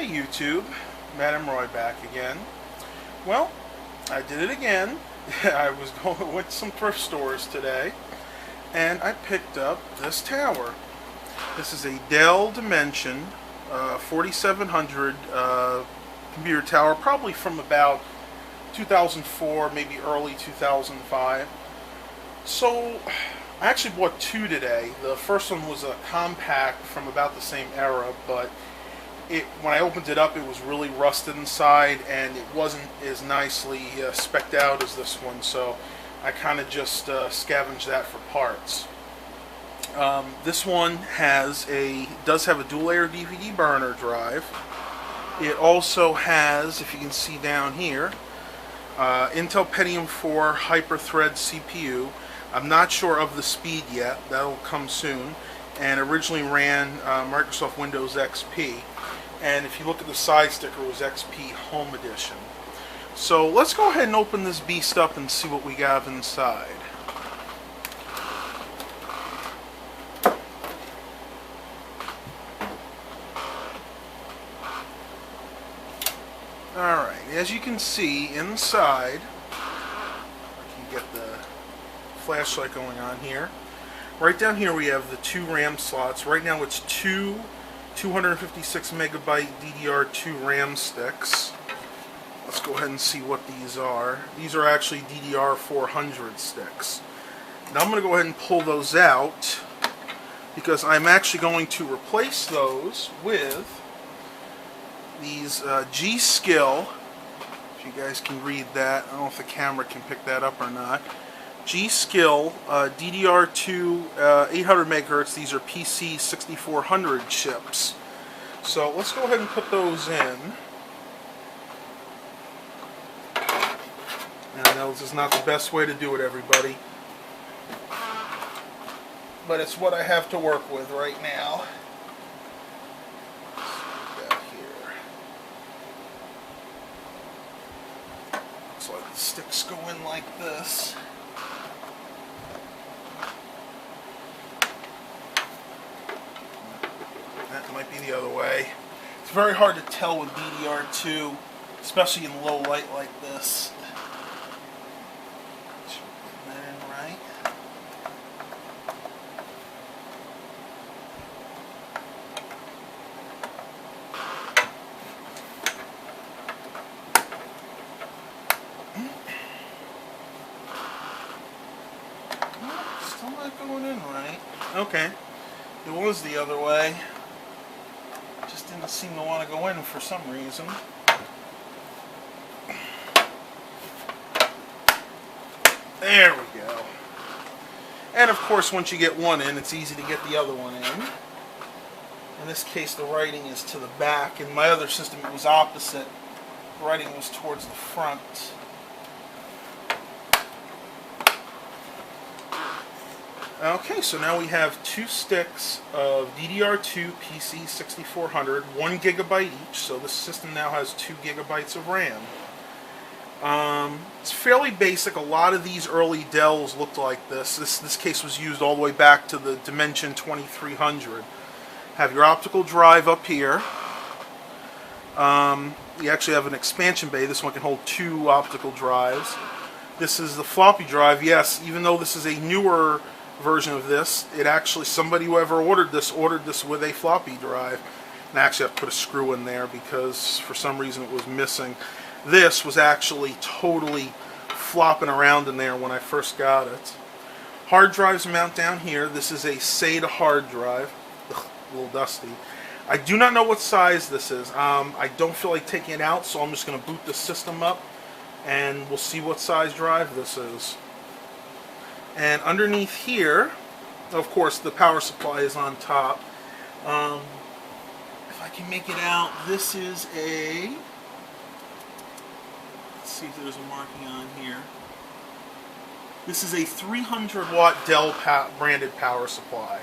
YouTube, Madam Roy back again. Well, I did it again. I went to some thrift stores today, and I picked up this tower. This is a Dell Dimension 4700 computer tower, probably from about 2004, maybe early 2005. So I actually bought two today. The first one was a compact from about the same era, but when I opened it up, it was really rusted inside, and it wasn't as nicely specced out as this one, so I kind of just scavenged that for parts. This one does have a dual-layer DVD-Bunrer drive. It also has, if you can see down here, Intel Pentium 4 Hyper-Thread CPU. I'm not sure of the speed yet. That'll come soon. And originally ran Microsoft Windows XP. And if you look at the side sticker, it was XP Home Edition. So let's go ahead and open this beast up and see what we got inside. Alright, as you can see inside, you can get the flashlight going on here. Right down here we have the two RAM slots. Right now it's two 256 megabyte DDR2 RAM sticks. Let's go ahead and see what these are. These are actually DDR400 sticks. Now I'm going to go ahead and pull those out because I'm actually going to replace those with these G-Skill. If you guys can read that, I don't know if the camera can pick that up or not. G-Skill DDR2 800 megahertz. These are PC 6400 chips. So let's go ahead and put those in. And I know this is not the best way to do it, everybody, but it's what I have to work with right now. So the sticks go in like this. That might be the other way. It's very hard to tell with DDR2, especially in low light like this. Should we put that in right? Still not going in right. Okay. It was the other way. Just didn't seem to want to go in for some reason. There we go. And of course, once you get one in, it's easy to get the other one in. In this case, the writing is to the back. In my other system, it was opposite. The writing was towards the front. Okay, so now we have two sticks of DDR2 PC 6400, 1 gigabyte each, so this system now has 2 gigabytes of RAM. It's fairly basic. A lot of these early Dells looked like this. This case was used all the way back to the Dimension 2300. Have your optical drive up here. You actually have an expansion bay. This one can hold 2 optical drives. This is the floppy drive. Yes, even though this is a newer version of this, it actually, somebody who ever ordered this with a floppy drive. And I actually have to put a screw in there because for some reason it was missing. This was actually totally flopping around in there when I first got it. Hard drives mount down here. This is a SATA hard drive. Ugh, a little dusty. I do not know what size this is. I don't feel like taking it out, so I'm just going to boot the system up and we'll see what size drive this is. And underneath here, of course, the power supply is on top. If I can make it out, this is a... Let's see if there's a marking on here. This is a 300 watt Dell branded power supply.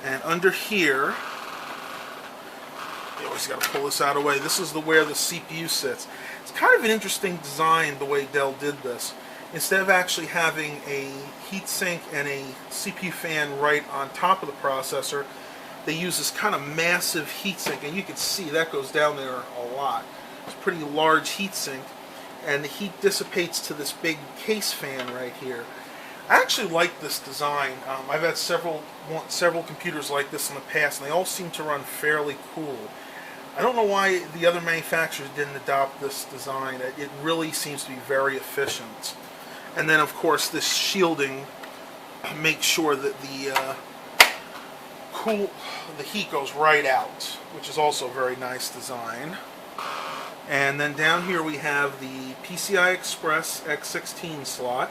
And under here, you always got to pull this out of the way. This is where the CPU sits. It's kind of an interesting design the way Dell did this. Instead of actually having a heatsink and a CPU fan right on top of the processor, they use this kind of massive heatsink, and you can see that goes down there a lot. It's a pretty large heatsink, and the heat dissipates to this big case fan right here. I actually like this design. I've had several computers like this in the past, and they all seem to run fairly cool. I don't know why the other manufacturers didn't adopt this design. It really seems to be very efficient. And then, of course, this shielding makes sure that the heat goes right out, which is also a very nice design. And then down here we have the PCI Express X16 slot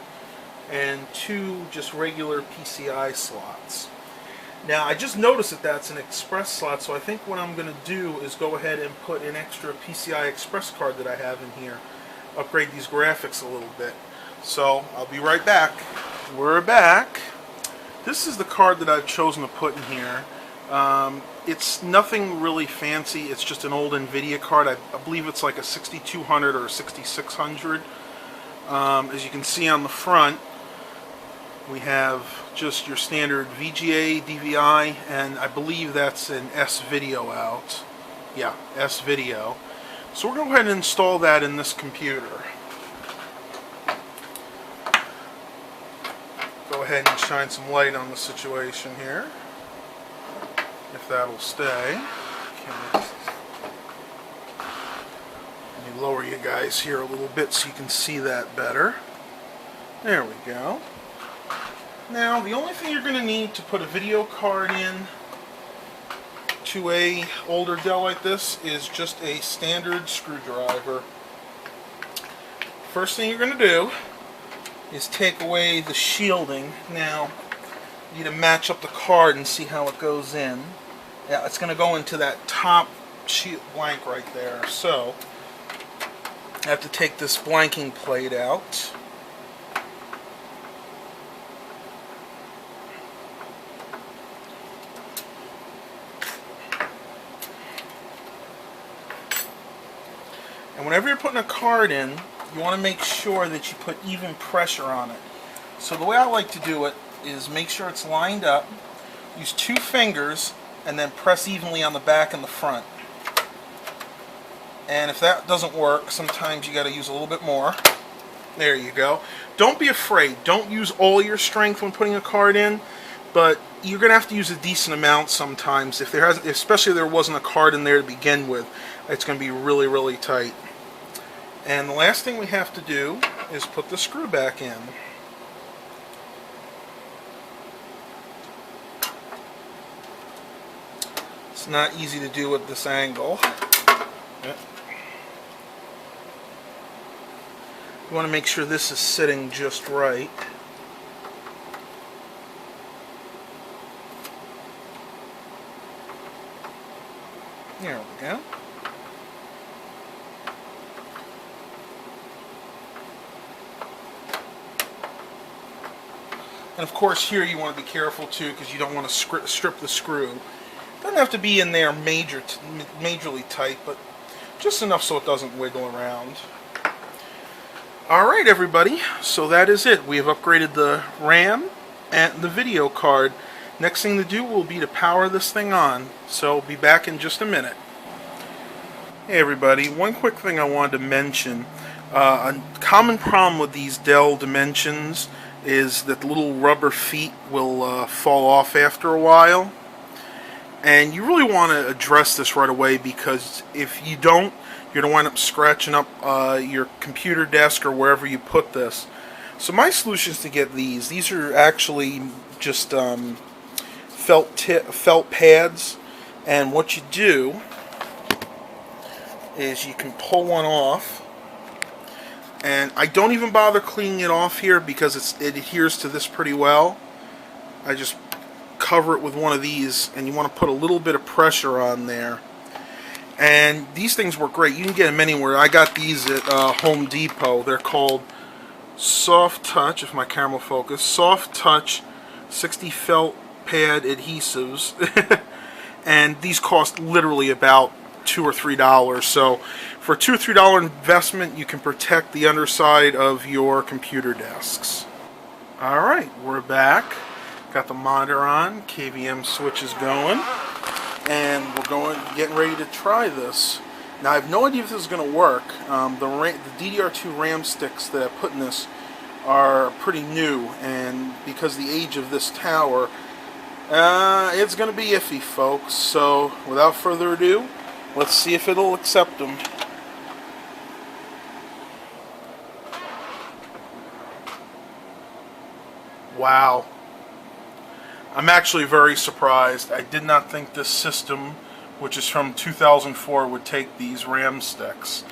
and 2 just regular PCI slots. Now, I just noticed that that's an Express slot, so I think what I'm going to do is go ahead and put an extra PCI Express card that I have in here, upgrade these graphics a little bit. So, I'll be right back. We're back. This is the card that I've chosen to put in here. It's nothing really fancy. It's just an old NVIDIA card. I believe it's like a 6200 or a 6600. As you can see on the front, we have just your standard VGA, DVI, and I believe that's an S-Video out. Yeah, S-Video. So we're going to go ahead and install that in this computer. Go ahead and shine some light on the situation here, if that'll stay. Okay. Let me lower you guys here a little bit so you can see that better. There we go. Now, the only thing you're going to need to put a video card in to a older Dell like this is just a standard screwdriver. First thing you're going to do is take away the shielding. Now, you need to match up the card and see how it goes in. Yeah, it's going to go into that top blank right there. So, I have to take this blanking plate out. And whenever you're putting a card in, you want to make sure that you put even pressure on it. So the way I like to do it is make sure it's lined up, use 2 fingers, and then press evenly on the back and the front. And if that doesn't work, sometimes you got to use a little bit more. There you go. Don't be afraid. Don't use all your strength when putting a card in, but you're going to have to use a decent amount sometimes. Especially if there wasn't a card in there to begin with, it's going to be really, really tight. And the last thing we have to do is put the screw back in. It's not easy to do at this angle. Yep. You want to make sure this is sitting just right. There we go. And of course here you want to be careful too, because you don't want to strip the screw. Doesn't have to be in there majorly tight, but just enough so it doesn't wiggle around. Alright everybody, so that is it. We have upgraded the RAM and the video card. Next thing to do will be to power this thing on, so be back in just a minute. Hey everybody, one quick thing I wanted to mention. A common problem with these Dell Dimensions is that the little rubber feet will fall off after a while. And you really want to address this right away, because if you don't, you're going to wind up scratching up your computer desk or wherever you put this. So my solution is to get these. These are actually just felt pads, and what you do is you can pull one off. And I don't even bother cleaning it off here because it adheres to this pretty well. I just cover it with one of these, and you want to put a little bit of pressure on there. And these things work great. You can get them anywhere. I got these at Home Depot. They're called Soft Touch, if my camera will focus, Soft Touch 60 felt pad adhesives. And these cost literally about $2 or $3. So for a $2 or $3 investment, you can protect the underside of your computer desks. Alright, we're back. Got the monitor on, KVM switch is going. and we're getting ready to try this. Now I have no idea if this is going to work. The DDR2 RAM sticks that I put in this are pretty new, and because of the age of this tower, it's going to be iffy, folks. So without further ado, let's see if it'll accept them. Wow. I'm actually very surprised. I did not think this system, which is from 2004, would take these RAM sticks.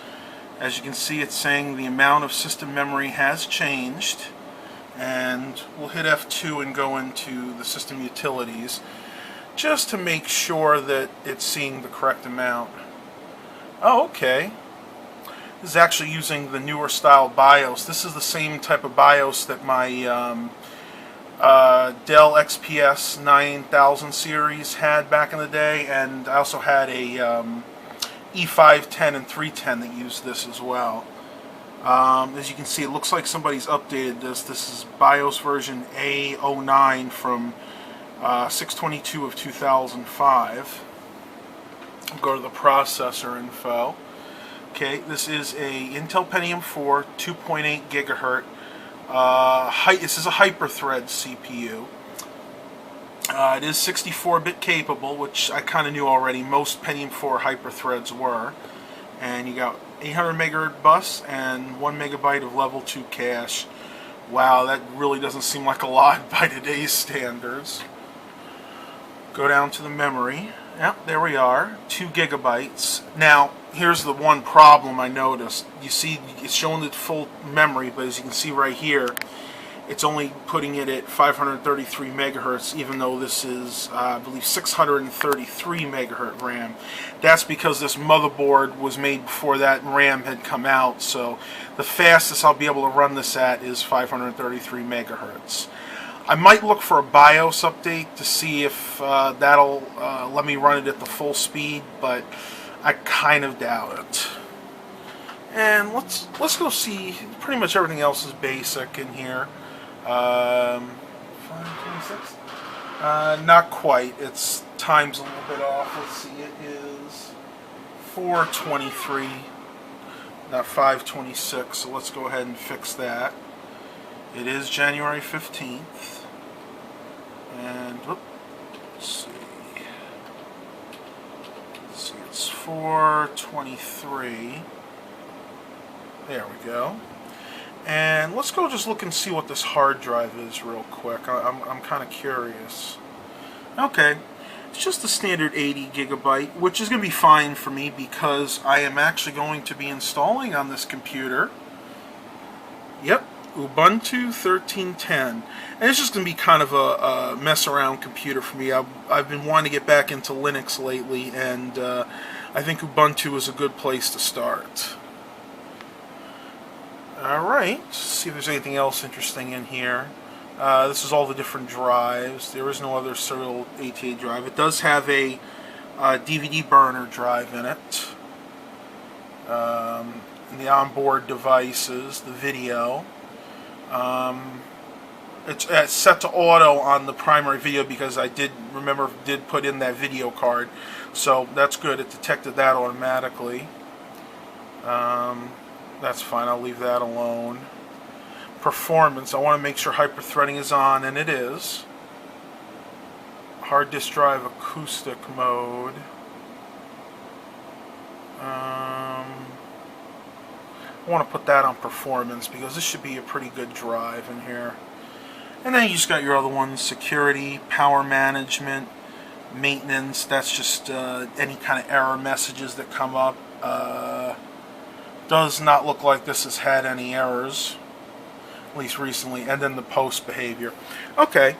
As you can see, it's saying the amount of system memory has changed, and we'll hit F2 and go into the system utilities just to make sure that it's seeing the correct amount. Oh, okay. This is actually using the newer style BIOS. This is the same type of BIOS that my Dell XPS 9000 series had back in the day, and I also had a E510 and 310 that used this as well. As you can see, it looks like somebody's updated this. This is BIOS version A09 from 6/22 of 2005. I'll go to the processor info. Okay, this is a Intel Pentium 4, 2.8 gigahertz. This is a hyper-thread CPU. It is 64-bit capable, which I kind of knew already. Most Pentium 4 hyper-threads were. And you got 800 megahertz bus and 1 megabyte of level 2 cache. Wow, that really doesn't seem like a lot by today's standards. Go down to the memory. Yep, there we are, 2 gigabytes. Now, here's the one problem I noticed. You see, it's showing the full memory, but as you can see right here, it's only putting it at 533 megahertz, even though this is, I believe, 633 megahertz RAM. That's because this motherboard was made before that RAM had come out, so the fastest I'll be able to run this at is 533 megahertz. I might look for a BIOS update to see if that'll let me run it at the full speed, but I kind of doubt it. And let's go see. Pretty much everything else is basic in here. 526? Not quite. It's time's a little bit off. Let's see. It is 423, not 526. So let's go ahead and fix that. It is January 15th, and let's see, it's 423, there we go, and let's go just look and see what this hard drive is real quick. I'm kind of curious. Okay, it's just the standard 80 gigabyte, which is going to be fine for me because I am actually going to be installing on this computer, yep, Ubuntu 13.10, and it's just going to be kind of a mess around computer for me. I've been wanting to get back into Linux lately, and I think Ubuntu is a good place to start. Alright, see if there's anything else interesting in here. This is all the different drives. There is no other serial ATA drive. It does have a DVD-Bunrer drive in it. And the onboard devices, the video. It's set to auto on the primary video because I did put in that video card, so that's good. It detected that automatically. That's fine. I'll leave that alone. Performance. I want to make sure hyper-threading is on, and it is. Hard disk drive acoustic mode. I want to put that on performance because this should be a pretty good drive in here. And then you just got your other ones: security, power management, maintenance. That's just any kind of error messages that come up. Does not look like this has had any errors, at least recently. And then the post behavior. Okay,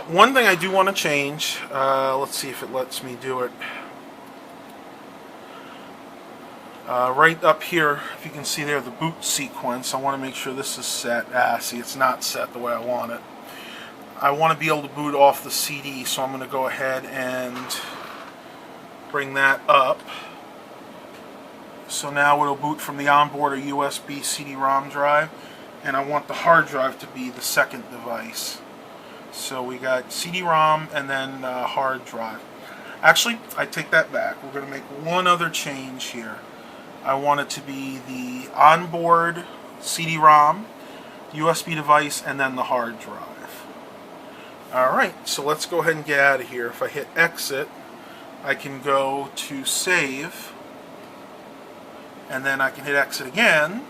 one thing I do want to change. Let's see if it lets me do it. Right up here, if you can see there, the boot sequence, I want to make sure this is set. See, it's not set the way I want it. I want to be able to boot off the CD, so I'm going to go ahead and bring that up. So now it'll boot from the onboard or USB CD-ROM drive, and I want the hard drive to be the second device. So we got CD-ROM and then hard drive. Actually, I take that back. We're going to make one other change here. I want it to be the onboard CD-ROM, USB device, and then the hard drive. Alright, so let's go ahead and get out of here. If I hit exit, I can go to save, and then I can hit exit again,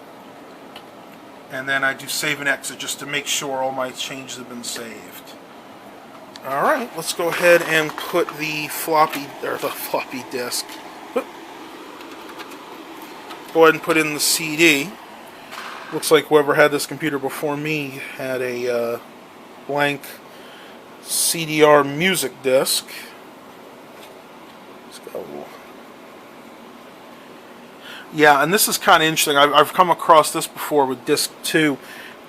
and then I do save and exit just to make sure all my changes have been saved. Alright, let's go ahead and put the floppy disk. Go ahead and put in the CD. Looks like whoever had this computer before me had a blank CDR music disc. Let's go. Yeah, and this is kind of interesting. I've come across this before with disc 2.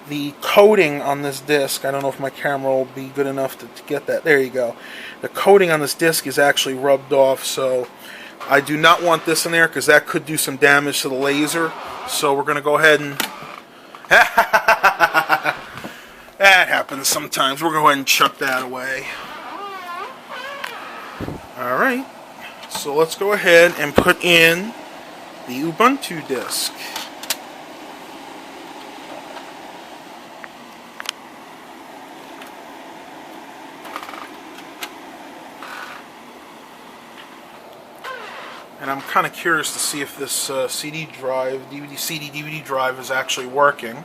The coating on this disc, I don't know if my camera will be good enough to get that. There you go. The coating on this disc is actually rubbed off, so I do not want this in there because that could do some damage to the laser. So we're going to go ahead and... That happens sometimes. We're going to go ahead and chuck that away. Alright. So let's go ahead and put in the Ubuntu disk. And I'm kind of curious to see if this CD drive, DVD drive is actually working.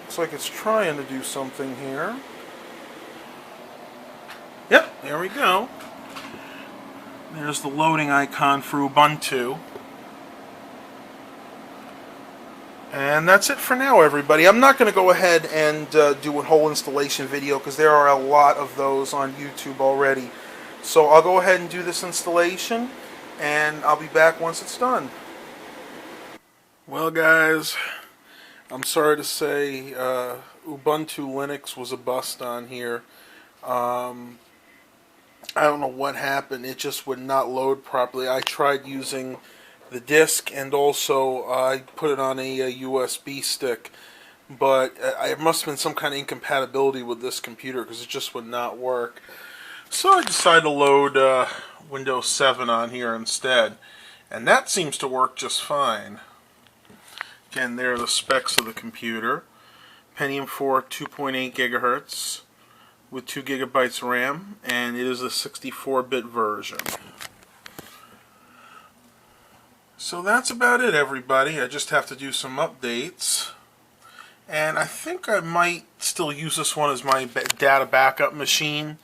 Looks like it's trying to do something here. Yep, there we go. There's the loading icon for Ubuntu. And that's it for now, everybody. I'm not going to go ahead and do a whole installation video because there are a lot of those on YouTube already. So I'll go ahead and do this installation, and I'll be back once it's done. Well, guys, I'm sorry to say Ubuntu Linux was a bust on here. I don't know what happened. It just would not load properly. I tried using the disk, and also I put it on a USB stick, but it must have been some kind of incompatibility with this computer because it just would not work. So I decided to load Windows 7 on here instead, and that seems to work just fine. Again, there are the specs of the computer. Pentium 4 2.8 gigahertz with 2 gigabytes RAM, and it is a 64-bit version. So that's about it, everybody. I just have to do some updates. And I think I might still use this one as my data backup machine.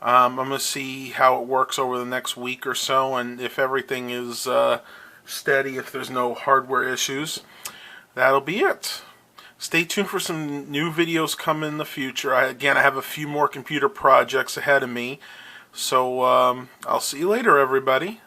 I'm going to see how it works over the next week or so, and if everything is steady, if there's no hardware issues, that'll be it. Stay tuned for some new videos coming in the future. Again, I have a few more computer projects ahead of me. So I'll see you later, everybody.